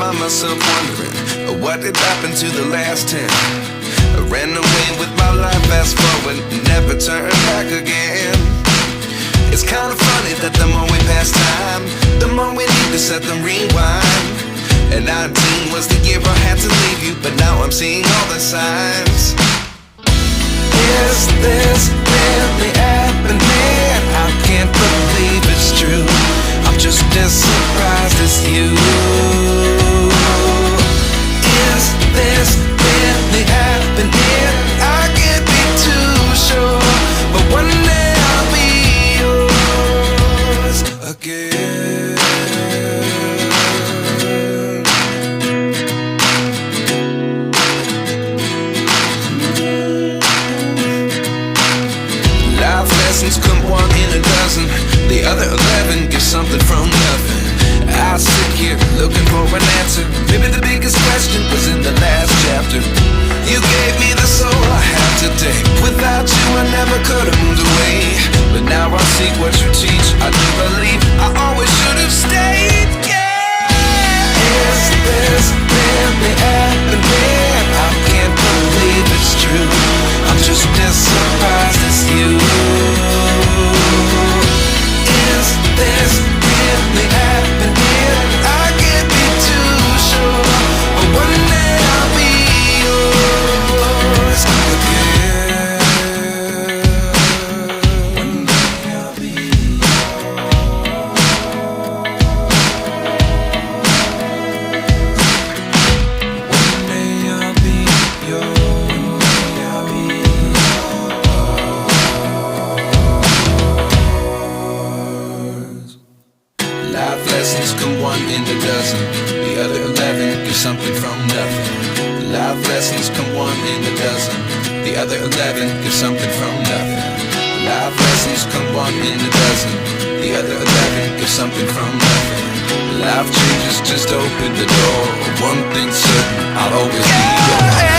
find myself wondering, what did happen to the last 10? I ran away with my life, fast forward, never turn back again. It's kind of funny that the more we pass time, the more we need to set them rewind. And 19 was the year I had to leave you, but now I'm seeing all the signs. Is this really happening? I can't believe it's true. I'm just as surprised as you. Is this really happening? I can't be too sure, but one day I'll be yours again. Life lessons come one in a dozen, the other 11 give something from nothing. I sit here looking for an answer. Maybe the biggest question was in the last chapter. You gave me the soul I have today. Without you I never could have moved away, but now I seek what you teach. I do believe I always should have stayed. Yeah. Is this really happening? I can't believe it's true. I'm just as surprised as you. Is this really happening? I can't be too sure, but one day I'll be yours again. One day I'll be yours. One day I'll be yours. I'll be yours. Life lessons come one in a dozen, the other 11 give something from nothing. Life lessons come one in a dozen, the other 11 give something from nothing. Life lessons come one in a dozen, the other 11 give something from nothing. Life changes, just open the door. One thing's certain, I'll always be yours.